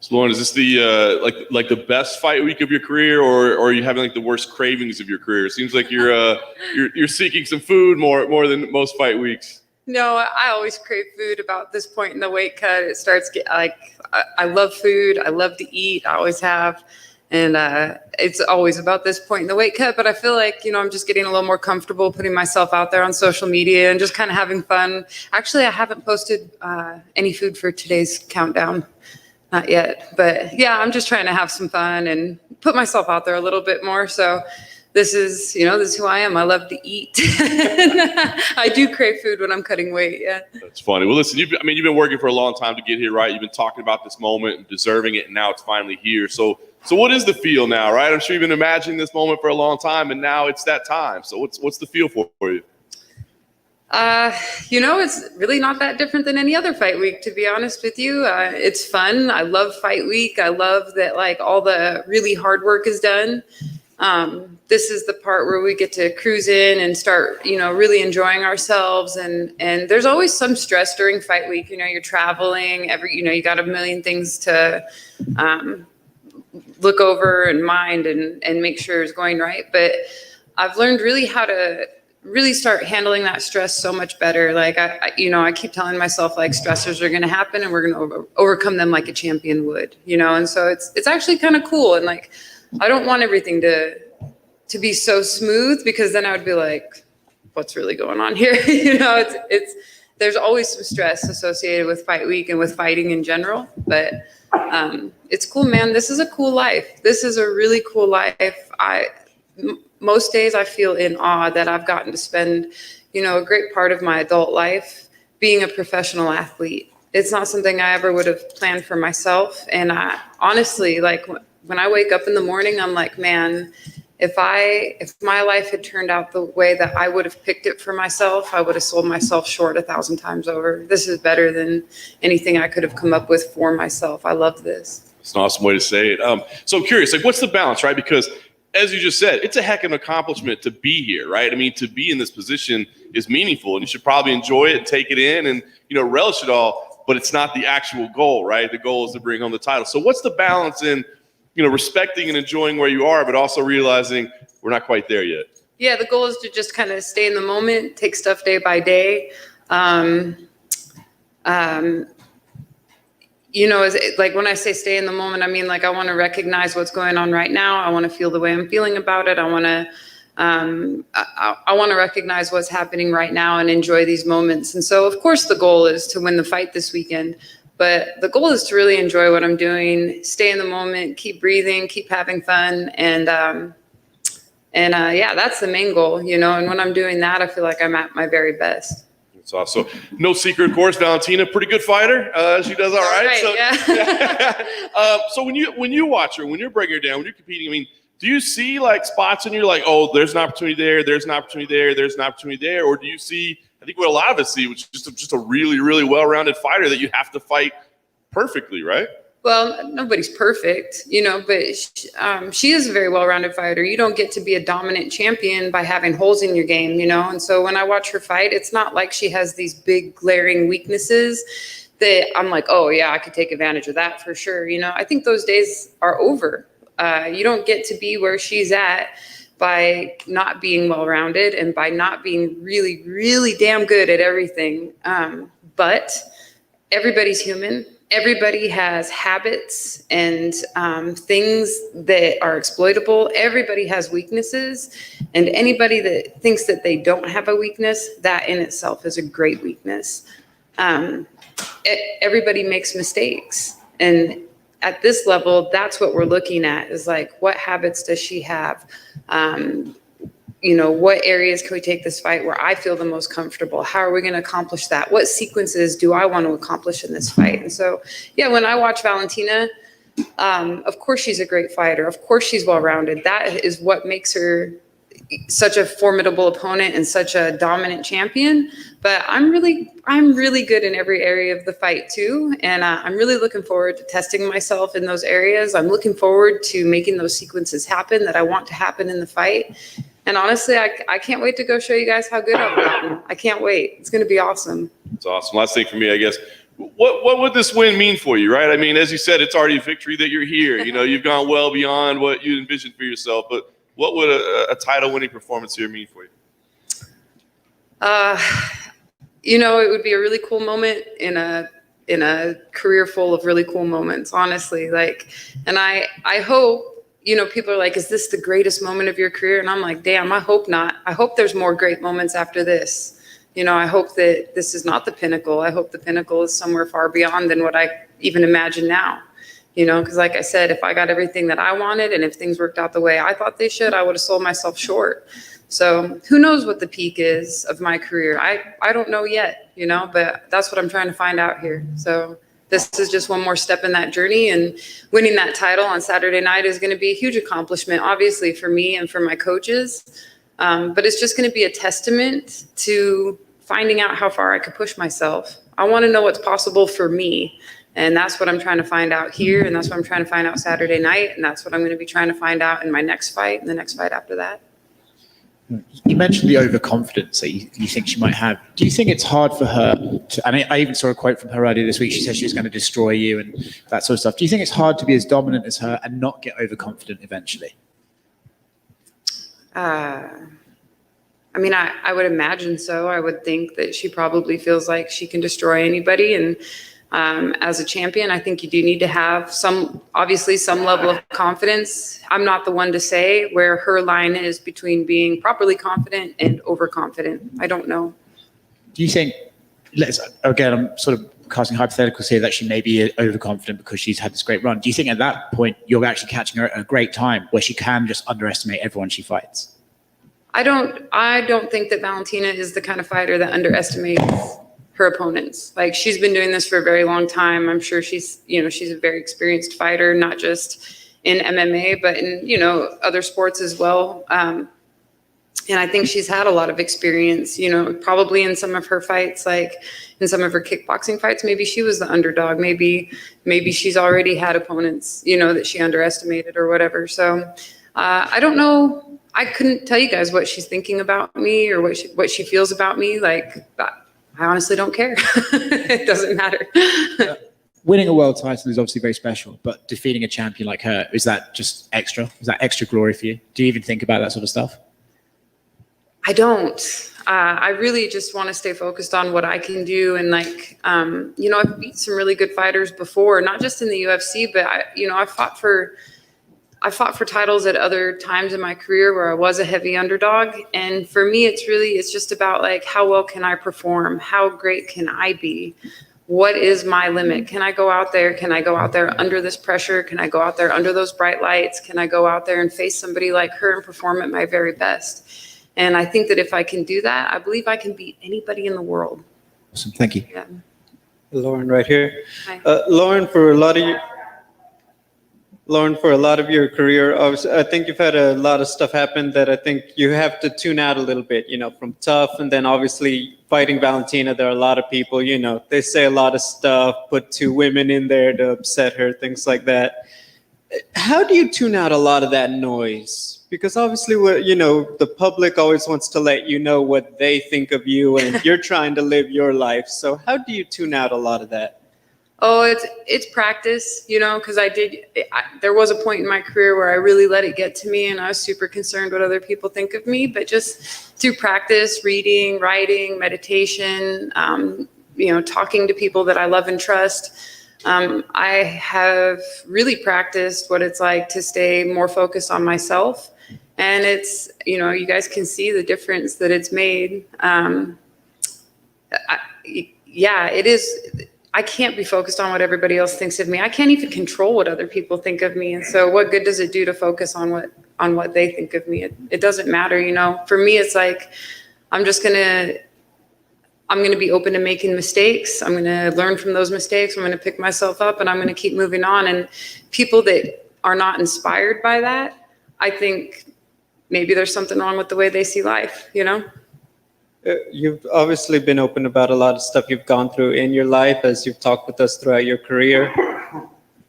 So Lauren, is this the like the best fight week of your career, or are you having like the worst cravings of your career? It seems like you're seeking some food more than most fight weeks. No, I always crave food about this point in the weight cut. It starts get like I love food. I love to eat. I always have. And it's always about this point in the weight cut. But I feel like, I'm just getting a little more comfortable putting myself out there on social media and just kind of having fun. Actually, I haven't posted any food for today's countdown. Not yet. But yeah, I'm just trying to have some fun and put myself out there a little bit more. So this is who I am. I love to eat. I do crave food when I'm cutting weight. Yeah. That's funny. Well, listen, you've been working for a long time to get here, right? You've been talking about this moment and deserving it, and now it's finally here. So what is the feel now, right? I'm sure you've been imagining this moment for a long time, and now it's that time. So what's the feel for you? It's really not that different than any other fight week, to be honest with you. It's fun. I love fight week. I love that like all the really hard work is done. This is the part where we get to cruise in and start, really enjoying ourselves. And there's always some stress during fight week. You're traveling you got a million things to, look over and mind and make sure it's going right. But I've learned really how to really start handling that stress so much better. Like I keep telling myself like stressors are going to happen and we're going to overcome them like a champion would, and so it's actually kind of cool. And like, I don't want everything to be so smooth, because then I would be like, what's really going on here? There's always some stress associated with fight week and with fighting in general, but it's cool, man. This is a cool life. This is a really cool life. Most days I feel in awe that I've gotten to spend, a great part of my adult life being a professional athlete. It's not something I ever would have planned for myself. And I honestly, like when I wake up in the morning, I'm like, man, if my life had turned out the way that I would have picked it for myself, I would have sold myself short 1,000 times over. This is better than anything I could have come up with for myself. I love this. It's an awesome way to say it. So I'm curious, like, what's the balance, right? Because as you just said, it's a heck of an accomplishment to be here, right? I mean, to be in this position is meaningful, and you should probably enjoy it and take it in and, relish it all, but it's not the actual goal, right? The goal is to bring home the title. So what's the balance in, respecting and enjoying where you are, but also realizing we're not quite there yet? Yeah, the goal is to just kind of stay in the moment, take stuff day by day. Like when I say stay in the moment, I mean, like I want to recognize what's going on right now. I want to feel the way I'm feeling about it. I want to recognize what's happening right now and enjoy these moments. And so, of course, the goal is to win the fight this weekend. But the goal is to really enjoy what I'm doing, stay in the moment, keep breathing, keep having fun. And that's the main goal, and when I'm doing that, I feel like I'm at my very best. That's awesome. So, no secret, of course, Valentina, pretty good fighter. She does all right. So, yeah. So when you watch her, when you're breaking her down, when you're competing, I mean, do you see like spots and you're like, oh, there's an opportunity there, there's an opportunity there, there's an opportunity there? Or do you see, I think what a lot of us see, which is just a really, really well-rounded fighter that you have to fight perfectly, right? Well, nobody's perfect, but she is a very well-rounded fighter. You don't get to be a dominant champion by having holes in your game, And so when I watch her fight, it's not like she has these big glaring weaknesses that I'm like, oh yeah, I could take advantage of that for sure. I think those days are over. You don't get to be where she's at by not being well-rounded and by not being really, really damn good at everything. But everybody's human. Everybody has habits and things that are exploitable. Everybody has weaknesses. And anybody that thinks that they don't have a weakness, that in itself is a great weakness. Everybody makes mistakes. And at this level, that's what we're looking at, is like, what habits does she have? What areas can we take this fight where I feel the most comfortable? How are we going to accomplish that? What sequences do I want to accomplish in this fight? And so, yeah, when I watch Valentina, of course she's a great fighter. Of course she's well-rounded. That is what makes her such a formidable opponent and such a dominant champion. But I'm really good in every area of the fight too. And I'm really looking forward to testing myself in those areas. I'm looking forward to making those sequences happen that I want to happen in the fight. And honestly, I can't wait to go show you guys how good I've gotten. I can't wait. It's going to be awesome. It's awesome. Last thing for me, I guess, What would this win mean for you, right? I mean, as you said, it's already a victory that you're here. You know, you've gone well beyond what you envisioned for yourself. But what would a title-winning performance here mean for you? You know, it would be a really cool moment in a career full of really cool moments, honestly. Like, and I hope, you know, people are like, is this the greatest moment of your career? And I'm like, damn, I hope not. I hope there's more great moments after this. You know, I hope that this is not the pinnacle. I hope the pinnacle is somewhere far beyond than what I even imagine now. You know, because like I said, if I got everything that I wanted and if things worked out the way I thought they should, I would have sold myself short. So who knows what the peak is of my career? I don't know yet, you know, but that's what I'm trying to find out here. So this is just one more step in that journey, and winning that title on Saturday night is going to be a huge accomplishment, obviously, for me and for my coaches. But it's just going to be a testament to finding out how far I could push myself. I want to know what's possible for me. And that's what I'm trying to find out here. And that's what I'm trying to find out Saturday night. And that's what I'm going to be trying to find out in my next fight and the next fight after that. You mentioned the overconfidence that you think she might have. Do you think it's hard for her to, and I even saw a quote from her earlier this week, she said she was going to destroy you and that sort of stuff. Do you think it's hard to be as dominant as her and not get overconfident eventually? I mean, I would imagine so. I would think that she probably feels like she can destroy anybody. And as a champion, I think you do need to have obviously some level of confidence. I'm not the one to say where her line is between being properly confident and overconfident. I don't know. Do you think, again, I'm sort of casting hypotheticals here, that she may be overconfident because she's had this great run. Do you think at that point you're actually catching her at a great time where she can just underestimate everyone she fights? I don't think that Valentina is the kind of fighter that underestimates her opponents. Like, she's been doing this for a very long time. I'm sure she's a very experienced fighter, not just in MMA, but in, you know, other sports as well. And I think she's had a lot of experience, you know, probably in some of her fights, like in some of her kickboxing fights, maybe she was the underdog. Maybe she's already had opponents, you know, that she underestimated or whatever. So I don't know. I couldn't tell you guys what she's thinking about me or what she feels about me. Like, I honestly don't care. It doesn't matter. Winning a world title is obviously very special, but defeating a champion like her, is that just extra? Is that extra glory for you? Do you even think about that sort of stuff? I don't. I really just want to stay focused on what I can do. And like, you know, I've beat some really good fighters before, not just in the UFC, but I fought for titles at other times in my career where I was a heavy underdog. And for me, it's just about like, how well can I perform? How great can I be? What is my limit? Can I go out there? Can I go out there under this pressure? Can I go out there under those bright lights? Can I go out there and face somebody like her and perform at my very best? And I think that if I can do that, I believe I can beat anybody in the world. Awesome. Thank you. Yeah. Lauren, right here. Hi. Lauren, for a lot of your career, obviously, I think you've had a lot of stuff happen that I think you have to tune out a little bit, you know, from tough. And then obviously fighting Valentina, there are a lot of people, you know, they say a lot of stuff, put two women in there to upset her, things like that. How do you tune out a lot of that noise? Because obviously, you know, the public always wants to let you know what they think of you, and you're trying to live your life. So how do you tune out a lot of that? Oh, it's practice, you know, because there was a point in my career where I really let it get to me and I was super concerned what other people think of me. But just through practice, reading, writing, meditation, you know, talking to people that I love and trust, I have really practiced what it's like to stay more focused on myself. And it's, you know, you guys can see the difference that it's made. Yeah, it is. I can't be focused on what everybody else thinks of me. I can't even control what other people think of me. And so what good does it do to focus on what they think of me? It doesn't matter, you know. For me, it's like, I'm going to be open to making mistakes. I'm going to learn from those mistakes. I'm going to pick myself up and I'm going to keep moving on. And people that are not inspired by that, I think maybe there's something wrong with the way they see life, you know? You've obviously been open about a lot of stuff you've gone through in your life as you've talked with us throughout your career.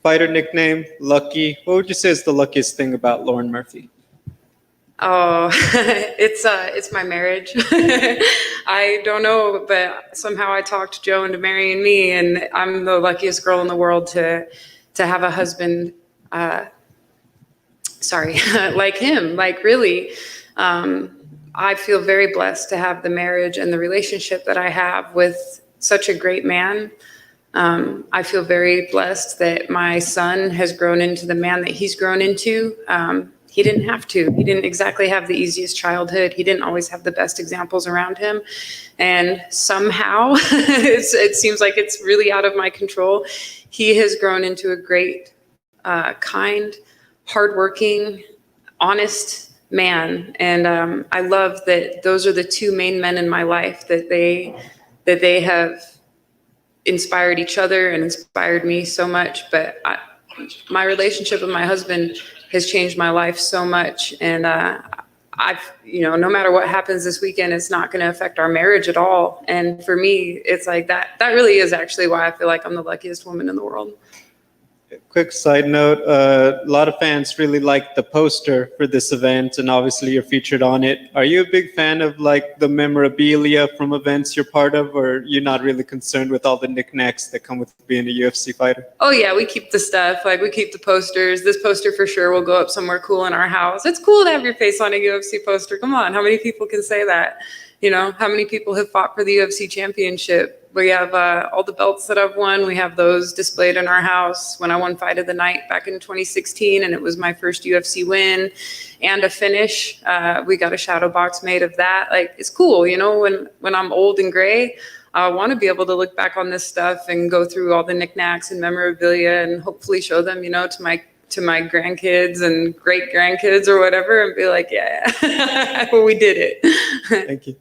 Fighter nickname, Lucky. What would you say is the luckiest thing about Lauren Muprhy? Oh, it's my marriage. I don't know, but somehow I talked Joe into marrying me, and I'm the luckiest girl in the world to have a husband. Like him. Like really, I feel very blessed to have the marriage and the relationship that I have with such a great man. I feel very blessed that my son has grown into the man that he's grown into. He didn't have to. He didn't exactly have the easiest childhood. He didn't always have the best examples around him. And somehow, it seems like it's really out of my control. He has grown into a great, kind, hardworking, honest man. And I love that those are the two main men in my life, that they have inspired each other and inspired me so much. But my relationship with my husband has changed my life so much. And no matter what happens this weekend, it's not going to affect our marriage at all. And for me, it's like that really is actually why I feel like I'm the luckiest woman in the world. Quick side note, a lot of fans really like the poster for this event, and obviously you're featured on it. Are you a big fan of like the memorabilia from events you're part of, or you're not really concerned with all the knickknacks that come with being a UFC fighter? Oh yeah, we keep the stuff. Like we keep the posters. This poster for sure will go up somewhere cool in our house. It's cool to have your face on a UFC poster. Come on, how many people can say that? You know, how many people have fought for the UFC championship? We have all the belts that I've won. We have those displayed in our house. When I won Fight of the Night back in 2016, and it was my first UFC win and a finish, we got a shadow box made of that. Like, it's cool, you know, when I'm old and gray, I want to be able to look back on this stuff and go through all the knickknacks and memorabilia and hopefully show them, you know, to my grandkids and great grandkids or whatever, and be like, yeah, we did it. Thank you.